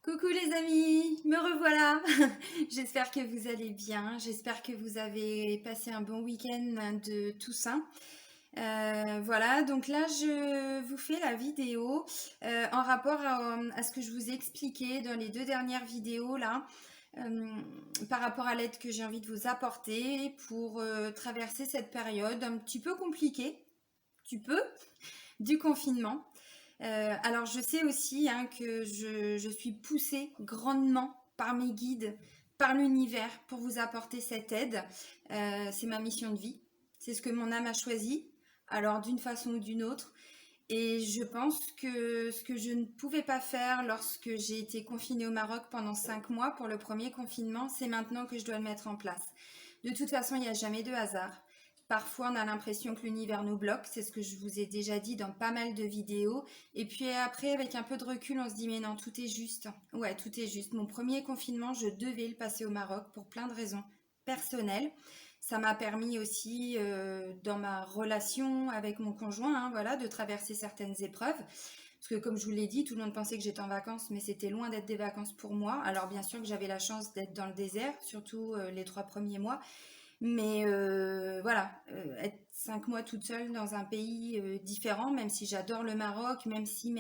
Coucou les amis, me revoilà. J'espère que vous allez bien. J'espère que vous avez passé un bon week-end de Toussaint. Voilà, donc là je vous fais la vidéo en rapport à ce que je vous ai expliqué dans les deux dernières vidéos là, euh, par rapport à l'aide que j'ai envie de vous apporter pour traverser cette période un petit peu compliquée, tu peux, du confinement. Alors je sais aussi hein, que je suis poussée grandement par mes guides, par l'univers pour vous apporter cette aide. C'est ma mission de vie, c'est ce que mon âme a choisi, alors d'une façon ou d'une autre. Et je pense que ce que je ne pouvais pas faire lorsque j'ai été confinée au Maroc pendant 5 mois pour le premier confinement, c'est maintenant que je dois le mettre en place. De toute façon, il n'y a jamais de hasard. Parfois, on a l'impression que l'univers nous bloque, c'est ce que je vous ai déjà dit dans pas mal de vidéos. Et puis après, avec un peu de recul, on se dit mais non, tout est juste. Ouais, tout est juste. Mon premier confinement, je devais le passer au Maroc pour plein de raisons personnelles. Ça m'a permis aussi, dans ma relation avec mon conjoint, hein, voilà, de traverser certaines épreuves. Parce que comme je vous l'ai dit, tout le monde pensait que j'étais en vacances, mais c'était loin d'être des vacances pour moi. Alors bien sûr que j'avais la chance d'être dans le désert, surtout les 3 premiers mois. Mais voilà, être 5 mois toute seule dans un pays différent, même si j'adore le Maroc, même si,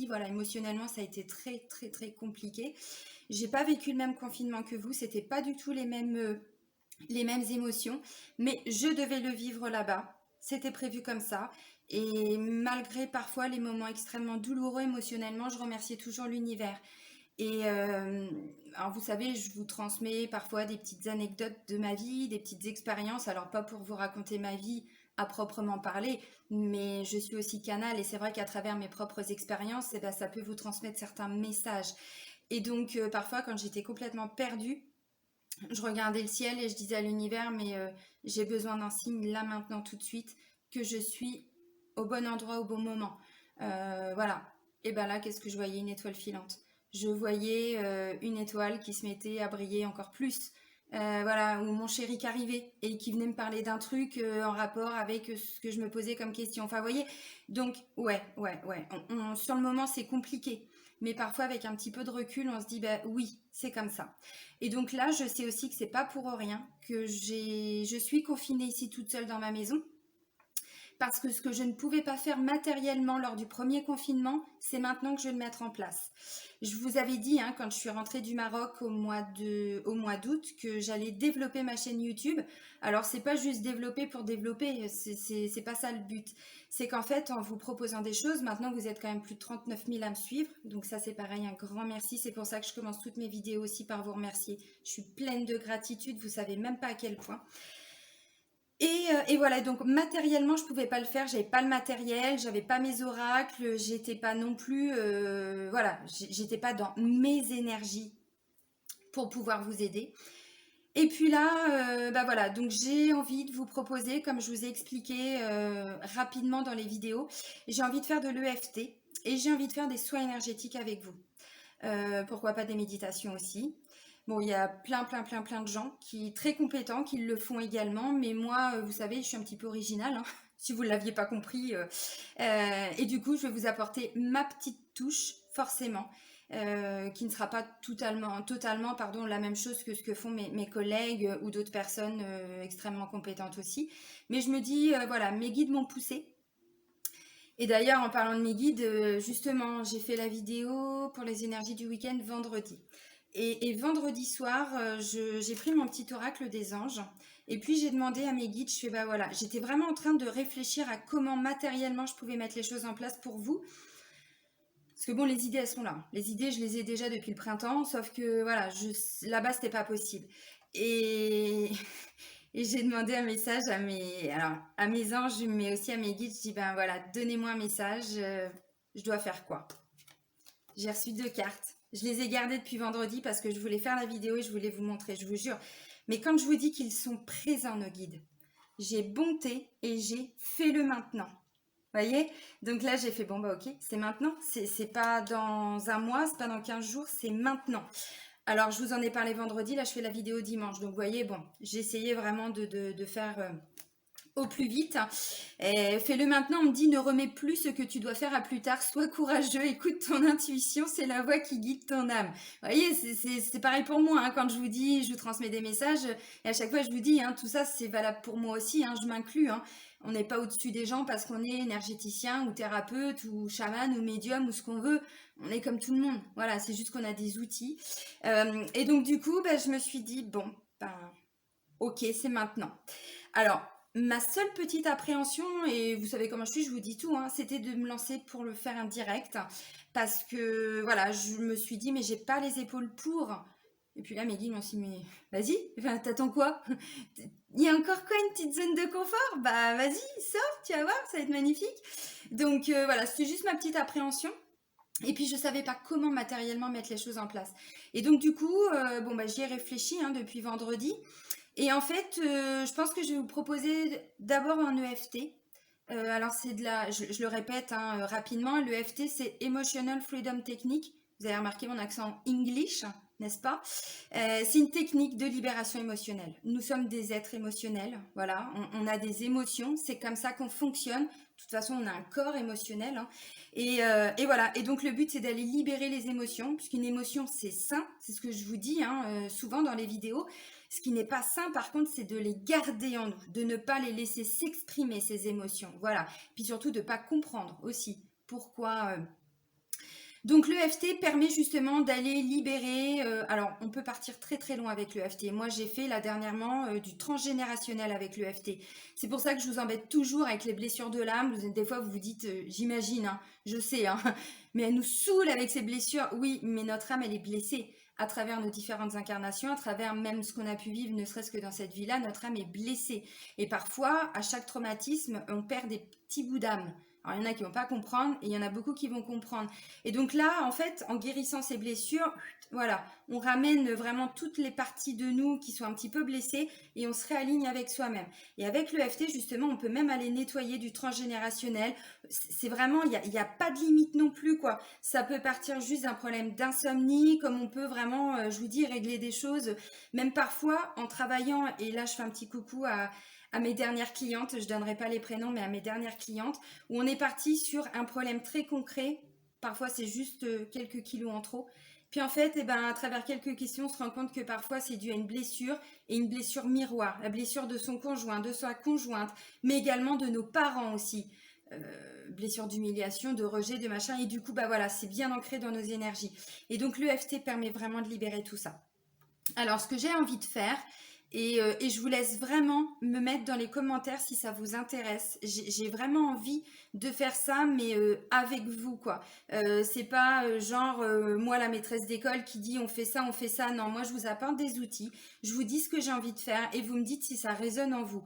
voilà, émotionnellement, ça a été très, très, très compliqué. J'ai pas vécu le même confinement que vous, c'était pas du tout les mêmes émotions, mais je devais le vivre là-bas. C'était prévu comme ça. Et malgré parfois les moments extrêmement douloureux émotionnellement, je remerciais toujours l'univers. Et alors vous savez, je vous transmets parfois des petites anecdotes de ma vie, des petites expériences. Alors pas pour vous raconter ma vie à proprement parler, mais je suis aussi canal et c'est vrai qu'à travers mes propres expériences, eh ben, ça peut vous transmettre certains messages. Et donc parfois quand j'étais complètement perdue, je regardais le ciel et je disais à l'univers, mais j'ai besoin d'un signe là maintenant tout de suite que je suis au bon endroit au bon moment. Voilà. Et ben là, qu'est-ce que je voyais? Une étoile filante. Je voyais une étoile qui se mettait à briller encore plus. Voilà, ou mon chéri qui arrivait et qui venait me parler d'un truc en rapport avec ce que je me posais comme question. Enfin, vous voyez, donc ouais. Sur le moment, c'est compliqué. Mais parfois, avec un petit peu de recul, on se dit, bah oui, c'est comme ça. Et donc là, je sais aussi que c'est pas pour rien que je suis confinée ici toute seule dans ma maison. Parce que ce que je ne pouvais pas faire matériellement lors du premier confinement, c'est maintenant que je vais le mettre en place. Je vous avais dit, hein, quand je suis rentrée du Maroc au mois d'août, que j'allais développer ma chaîne YouTube. Alors, c'est pas juste développer pour développer, c'est pas ça le but. C'est qu'en fait, en vous proposant des choses, maintenant vous êtes quand même plus de 39 000 à me suivre. Donc ça, c'est pareil, un grand merci. C'est pour ça que je commence toutes mes vidéos aussi par vous remercier. Je suis pleine de gratitude, vous savez même pas à quel point. Et voilà, donc matériellement, je pouvais pas le faire, j'avais pas le matériel, j'avais pas mes oracles, j'étais pas non plus, voilà, j'étais pas dans mes énergies pour pouvoir vous aider. Et puis là, bah voilà, donc j'ai envie de vous proposer, comme je vous ai expliqué rapidement dans les vidéos, j'ai envie de faire de l'EFT et j'ai envie de faire des soins énergétiques avec vous. Pourquoi pas des méditations aussi. Bon, il y a plein de gens qui très compétents qui le font également, mais moi, vous savez, je suis un petit peu originale, hein, si vous ne l'aviez pas compris. Et du coup, je vais vous apporter ma petite touche, forcément, qui ne sera pas totalement, pardon, la même chose que ce que font mes collègues ou d'autres personnes extrêmement compétentes aussi. Mais je me dis, voilà, mes guides m'ont poussée. Et d'ailleurs, en parlant de mes guides, justement, j'ai fait la vidéo pour les énergies du week-end vendredi. Et vendredi soir, j'ai pris mon petit oracle des anges. Et puis j'ai demandé à mes guides, je fais bah voilà, j'étais vraiment en train de réfléchir à comment matériellement je pouvais mettre les choses en place pour vous. Parce que bon, les idées, elles sont là. Les idées, je les ai déjà depuis le printemps, sauf que voilà, là-bas, c'était pas possible. Et, et j'ai demandé un message à mes anges, mais aussi à mes guides. Je dis, ben voilà, donnez-moi un message, je dois faire quoi? J'ai reçu 2 cartes. Je les ai gardées depuis vendredi parce que je voulais faire la vidéo et je voulais vous montrer, je vous jure. Mais quand je vous dis qu'ils sont présents, nos guides, j'ai bonté et j'ai fait le maintenant. Voyez? Donc là, j'ai fait, bon, bah ok, c'est maintenant. C'est pas dans un mois, c'est pas dans 15 jours, c'est maintenant. Alors, je vous en ai parlé vendredi, là, je fais la vidéo dimanche. Donc, vous voyez, bon, j'ai essayé vraiment de faire au plus vite. Et fais-le maintenant, on me dit ne remets plus ce que tu dois faire à plus tard, sois courageux, écoute ton intuition, c'est la voix qui guide ton âme. Vous voyez, c'est pareil pour moi, hein, quand je vous dis, je vous transmets des messages, et à chaque fois je vous dis, hein, tout ça c'est valable pour moi aussi, hein, je m'inclus. Hein. On n'est pas au-dessus des gens parce qu'on est énergéticien ou thérapeute ou chaman ou médium ou ce qu'on veut. On est comme tout le monde. Voilà, c'est juste qu'on a des outils. Et donc du coup, je me suis dit, bon, ok, c'est maintenant. Alors, ma seule petite appréhension, et vous savez comment je suis, je vous dis tout, hein, c'était de me lancer pour le faire en direct. Parce que, voilà, je me suis dit, mais j'ai pas les épaules pour. Et puis là, mes guides m'ont dit, mais vas-y, enfin, t'attends quoi? Il y a encore quoi, une petite zone de confort? Bah, vas-y, sors, tu vas voir, ça va être magnifique. Donc, voilà, c'était juste ma petite appréhension. Et puis, je savais pas comment matériellement mettre les choses en place. Et donc, du coup, j'y ai réfléchi hein, depuis vendredi. Et en fait, je pense que je vais vous proposer d'abord un EFT. Alors, c'est de la, je le répète hein, rapidement, l'EFT, c'est Emotional Freedom Technique. Vous avez remarqué mon accent English, n'est-ce pas? C'est une technique de libération émotionnelle. Nous sommes des êtres émotionnels, voilà, on a des émotions, c'est comme ça qu'on fonctionne. De toute façon, on a un corps émotionnel. Hein. Et voilà, et donc le but, c'est d'aller libérer les émotions, puisqu'une émotion, c'est sain, c'est ce que je vous dis hein, souvent dans les vidéos. Ce qui n'est pas sain, par contre, c'est de les garder en nous, de ne pas les laisser s'exprimer, ces émotions. Voilà. Puis surtout de ne pas comprendre aussi pourquoi. Donc l'EFT permet justement d'aller libérer. Alors, on peut partir très très loin avec l'EFT. Moi, j'ai fait là dernièrement du transgénérationnel avec l'EFT. C'est pour ça que je vous embête toujours avec les blessures de l'âme. Des fois, vous vous dites, j'imagine, hein, je sais, hein, mais elle nous saoule avec ces blessures. Oui, mais notre âme, elle est blessée à travers nos différentes incarnations, à travers même ce qu'on a pu vivre, ne serait-ce que dans cette vie-là, notre âme est blessée. Et parfois, à chaque traumatisme, on perd des petits bouts d'âme. Alors, il y en a qui vont pas comprendre et il y en a beaucoup qui vont comprendre. Et donc là, en fait, en guérissant ces blessures, voilà, on ramène vraiment toutes les parties de nous qui sont un petit peu blessées et on se réaligne avec soi-même. Et avec l'EFT, justement, on peut même aller nettoyer du transgénérationnel. C'est vraiment, il y a pas de limite non plus, quoi. Ça peut partir juste d'un problème d'insomnie, comme on peut vraiment, je vous dis, régler des choses, même parfois en travaillant, et là, je fais un petit coucou à mes dernières clientes, je donnerai pas les prénoms, mais à mes dernières clientes, où on est parti sur un problème très concret. Parfois, c'est juste quelques kilos en trop. Puis en fait, à travers quelques questions, on se rend compte que parfois, c'est dû à une blessure et une blessure miroir. La blessure de son conjoint, de sa conjointe, mais également de nos parents aussi. Blessure d'humiliation, de rejet, de machin. Et du coup, voilà, c'est bien ancré dans nos énergies. Et donc, l'EFT permet vraiment de libérer tout ça. Alors, ce que j'ai envie de faire, et je vous laisse vraiment me mettre dans les commentaires si ça vous intéresse. J'ai vraiment envie de faire ça, mais avec vous, quoi. C'est pas genre moi, la maîtresse d'école, qui dit on fait ça, on fait ça. Non, moi, je vous apporte des outils. Je vous dis ce que j'ai envie de faire et vous me dites si ça résonne en vous.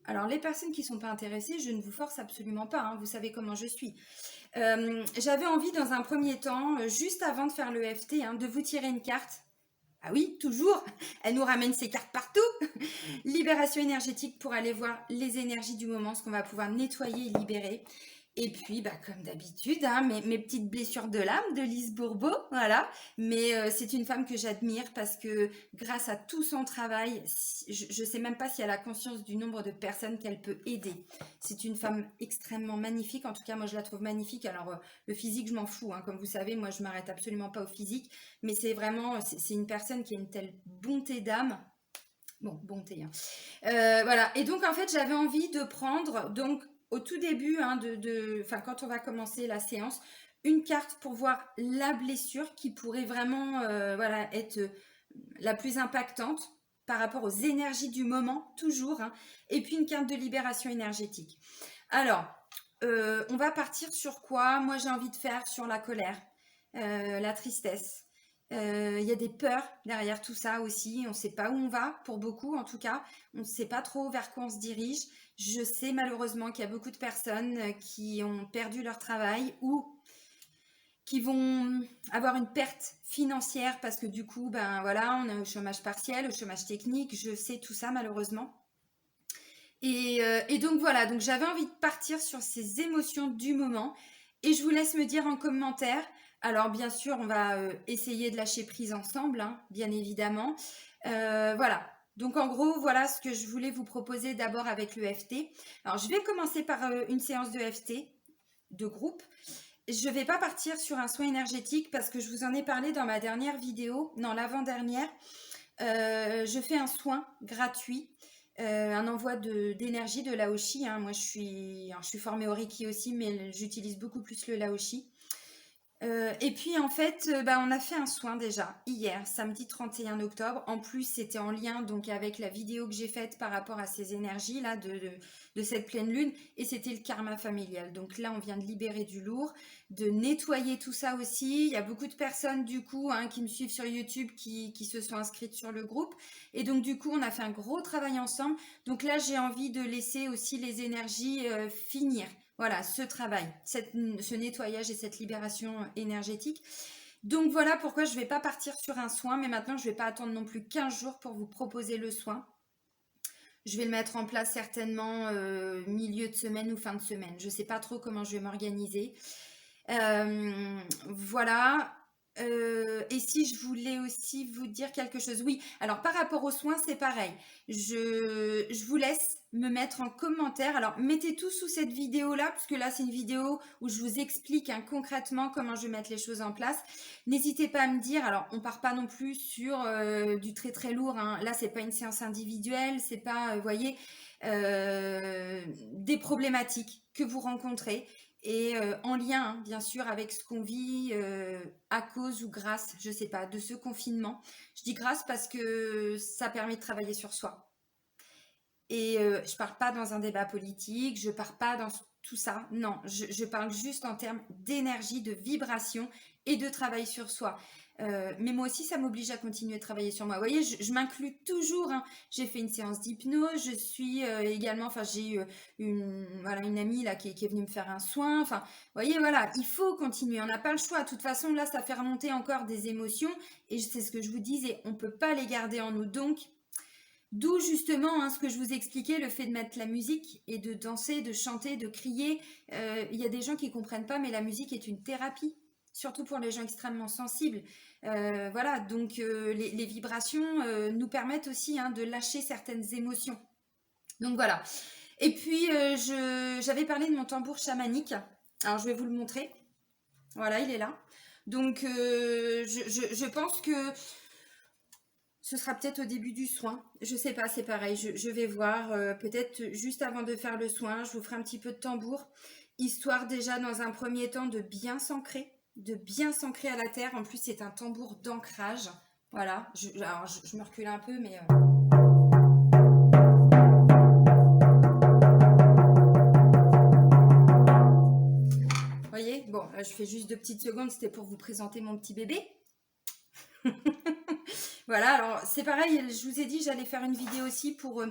Alors, les personnes qui ne sont pas intéressées, je ne vous force absolument pas. Hein, vous savez comment je suis. J'avais envie, dans un premier temps, juste avant de faire le FT, hein, de vous tirer une carte. Ah oui, toujours. Elle nous ramène ses cartes partout. Libération énergétique pour aller voir les énergies du moment, ce qu'on va pouvoir nettoyer et libérer. Et puis, comme d'habitude, hein, mes petites blessures de l'âme de Lise Bourbeau, voilà. Mais c'est une femme que j'admire parce que grâce à tout son travail, je ne sais même pas si elle a conscience du nombre de personnes qu'elle peut aider. C'est une femme extrêmement magnifique. En tout cas, moi, je la trouve magnifique. Alors, le physique, je m'en fous. Hein. Comme vous savez, moi, je m'arrête absolument pas au physique. Mais c'est vraiment, c'est une personne qui a une telle bonté d'âme. Bon, bonté. Hein. Voilà. Et donc, en fait, j'avais envie de prendre, donc, au tout début, hein, quand on va commencer la séance, une carte pour voir la blessure qui pourrait vraiment être la plus impactante par rapport aux énergies du moment, toujours. Hein, et puis, une carte de libération énergétique. Alors, on va partir sur quoi? Moi, j'ai envie de faire sur la colère, la tristesse. Il y a des peurs derrière tout ça aussi. On ne sait pas où on va, pour beaucoup en tout cas. On ne sait pas trop vers quoi on se dirige. Je sais malheureusement qu'il y a beaucoup de personnes qui ont perdu leur travail ou qui vont avoir une perte financière parce que du coup, voilà, on est au chômage partiel, au chômage technique. Je sais tout ça malheureusement. Et donc voilà, donc j'avais envie de partir sur ces émotions du moment. Et je vous laisse me dire en commentaire. Alors bien sûr, on va essayer de lâcher prise ensemble, hein, bien évidemment. Voilà, Donc en gros, voilà ce que je voulais vous proposer d'abord avec le FT. Alors je vais commencer par une séance de FT de groupe. Je ne vais pas partir sur un soin énergétique parce que je vous en ai parlé dans ma dernière vidéo, non l'avant-dernière. Je fais un soin gratuit, un envoi d'énergie de Laoshi, hein. Moi je suis formée au Reiki aussi, mais j'utilise beaucoup plus le Laoshi. Et puis en fait, on a fait un soin déjà hier, samedi 31 octobre. En plus, c'était en lien donc avec la vidéo que j'ai faite par rapport à ces énergies là de cette pleine lune, et c'était le karma familial. Donc là, on vient de libérer du lourd, de nettoyer tout ça aussi. Il y a beaucoup de personnes du coup hein, qui me suivent sur YouTube qui se sont inscrites sur le groupe, et donc du coup, on a fait un gros travail ensemble. Donc là, j'ai envie de laisser aussi les énergies finir. Voilà, ce travail, ce nettoyage et cette libération énergétique. Donc voilà pourquoi je ne vais pas partir sur un soin, mais maintenant je ne vais pas attendre non plus 15 jours pour vous proposer le soin. Je vais le mettre en place certainement milieu de semaine ou fin de semaine. Je ne sais pas trop comment je vais m'organiser. Voilà. Et si je voulais aussi vous dire quelque chose. Oui, alors par rapport aux soins, c'est pareil. Je vous laisse me mettre en commentaire. Alors mettez tout sous cette vidéo-là, parce que là c'est une vidéo où je vous explique hein, concrètement comment je vais mettre les choses en place. N'hésitez pas à me dire, alors on part pas non plus sur du très très lourd, hein. Là c'est pas une séance individuelle, c'est pas, voyez, des problématiques que vous rencontrez et en lien, hein, bien sûr, avec ce qu'on vit à cause ou grâce, je sais pas, de ce confinement. Je dis grâce parce que ça permet de travailler sur soi. Et je pars pas dans un débat politique, je pars pas dans tout ça. Non, je parle juste en termes d'énergie, de vibration et de travail sur soi. Mais moi aussi, ça m'oblige à continuer de travailler sur moi. Vous voyez, je m'inclus toujours, hein. J'ai fait une séance d'hypnose, je suis également, enfin, j'ai eu voilà, une amie là qui est venue me faire un soin. Enfin, vous voyez, voilà, il faut continuer. On n'a pas le choix. De toute façon, là, ça fait remonter encore des émotions. Et c'est ce que je vous disais, on ne peut pas les garder en nous. Donc, d'où justement hein, ce que je vous expliquais, le fait de mettre la musique et de danser, de chanter, de crier. Il y a des gens qui ne comprennent pas, mais la musique est une thérapie, surtout pour les gens extrêmement sensibles. Voilà, donc les vibrations nous permettent aussi hein, de lâcher certaines émotions. Donc voilà. Et puis, j'avais parlé de mon tambour chamanique. Alors, je vais vous le montrer. Voilà, il est là. Donc, je pense que ce sera peut-être au début du soin. Je sais pas, c'est pareil. Je vais voir. Peut-être juste avant de faire le soin, je vous ferai un petit peu de tambour. Histoire déjà, dans un premier temps, de bien s'ancrer. De bien s'ancrer à la terre. En plus, c'est un tambour d'ancrage. Voilà. Alors, je me recule un peu, mais... Vous voyez? Bon, là, je fais juste 2 petites secondes. C'était pour vous présenter mon petit bébé. Voilà, alors c'est pareil, je vous ai dit j'allais faire une vidéo aussi pour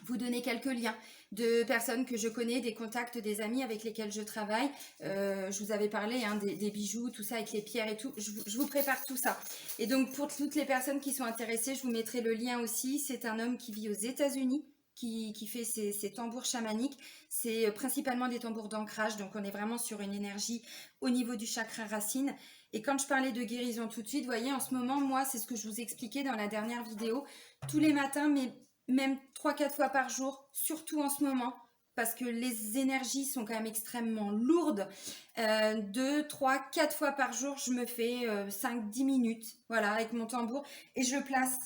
vous donner quelques liens de personnes que je connais, des contacts, des amis avec lesquels je travaille. Je vous avais parlé hein, des bijoux, tout ça avec les pierres et tout. Je vous prépare tout ça. Et donc pour toutes les personnes qui sont intéressées, je vous mettrai le lien aussi. C'est un homme qui vit aux États-Unis. Qui fait ces tambours chamaniques. C'est principalement des tambours d'ancrage, donc on est vraiment sur une énergie au niveau du chakra racine. Et quand je parlais de guérison tout de suite, vous voyez, en ce moment, moi, c'est ce que je vous expliquais dans la dernière vidéo. Tous les matins, mais même 3-4 fois par jour, surtout en ce moment, parce que les énergies sont quand même extrêmement lourdes. 2, 3, 4 fois par jour, je me fais 5-10 minutes, voilà, avec mon tambour, et je le place.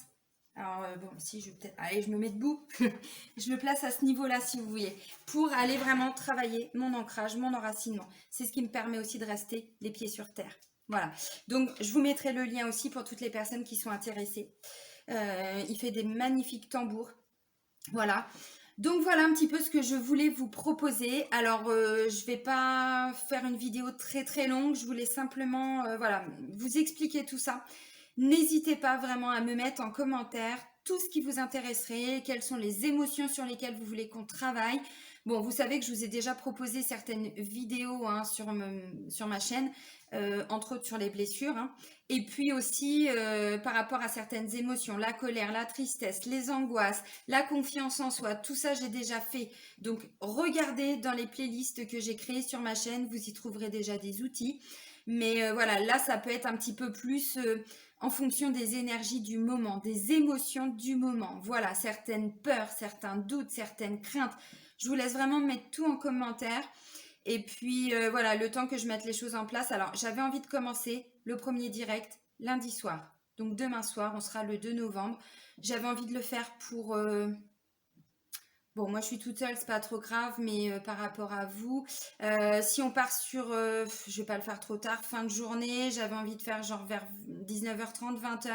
Alors, bon, si je vais peut-être... Allez, je me mets debout. Je le place à ce niveau-là, si vous voulez, pour aller vraiment travailler mon ancrage, mon enracinement. C'est ce qui me permet aussi de rester les pieds sur terre. Voilà, donc je vous mettrai le lien aussi pour toutes les personnes qui sont intéressées. Il fait des magnifiques tambours. Voilà, donc voilà un petit peu ce que je voulais vous proposer. Alors je vais pas faire une vidéo très très longue, je voulais simplement voilà, vous expliquer tout ça. N'hésitez pas vraiment à me mettre en commentaire tout ce qui vous intéresserait, quelles sont les émotions sur lesquelles vous voulez qu'on travaille. Bon, vous savez que je vous ai déjà proposé certaines vidéos hein, sur ma chaîne, entre autres sur les blessures. Hein. Et puis aussi par rapport à certaines émotions, la colère, la tristesse, les angoisses, la confiance en soi, tout ça j'ai déjà fait. Donc regardez dans les playlists que j'ai créées sur ma chaîne, vous y trouverez déjà des outils. Mais voilà, là, ça peut être un petit peu plus en fonction des énergies du moment, des émotions du moment. Voilà, certaines peurs, certains doutes, certaines craintes. Je vous laisse vraiment mettre tout en commentaire. Et puis voilà, le temps que je mette les choses en place. Alors, j'avais envie de commencer le premier direct lundi soir. Donc demain soir, on sera le 2 novembre. J'avais envie de le faire pour... Bon, moi je suis toute seule, c'est pas trop grave, mais par rapport à vous, si on part sur, je vais pas le faire trop tard, fin de journée, j'avais envie de faire genre vers 19h30, 20h,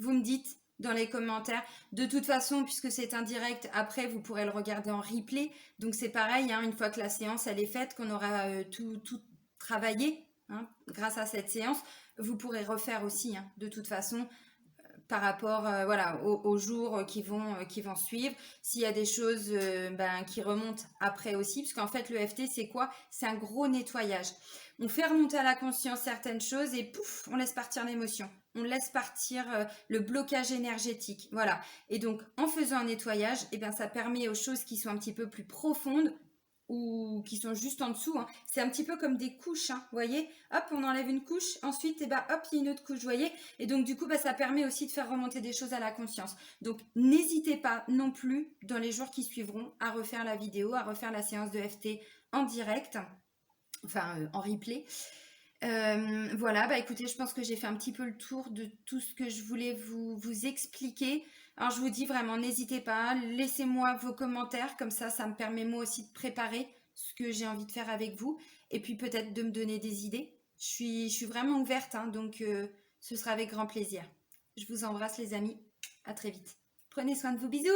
vous me dites dans les commentaires. De toute façon, puisque c'est un direct, après vous pourrez le regarder en replay, donc c'est pareil, hein, une fois que la séance elle est faite, qu'on aura tout travaillé, hein, grâce à cette séance, vous pourrez refaire aussi, hein, de toute façon par rapport voilà, aux jours qui vont suivre. S'il y a des choses qui remontent après aussi, parce qu'en fait, le FT, c'est quoi? C'est un gros nettoyage. On fait remonter à la conscience certaines choses et pouf, on laisse partir l'émotion. On laisse partir le blocage énergétique. Voilà. Et donc, en faisant un nettoyage, eh bien, ça permet aux choses qui sont un petit peu plus profondes ou qui sont juste en dessous, hein. C'est un petit peu comme des couches, hein, vous voyez. Hop, on enlève une couche, ensuite, hop, il y a une autre couche, vous voyez. Et donc, du coup, ça permet aussi de faire remonter des choses à la conscience. Donc, n'hésitez pas non plus, dans les jours qui suivront, à refaire la vidéo, à refaire la séance de FT en direct, enfin, en replay. Voilà, écoutez, je pense que j'ai fait un petit peu le tour de tout ce que je voulais vous expliquer. Alors, je vous dis vraiment, n'hésitez pas, laissez-moi vos commentaires, comme ça me permet moi aussi de préparer ce que j'ai envie de faire avec vous, et puis peut-être de me donner des idées. Je suis vraiment ouverte, hein, donc ce sera avec grand plaisir. Je vous embrasse les amis, à très vite. Prenez soin de vous, bisous!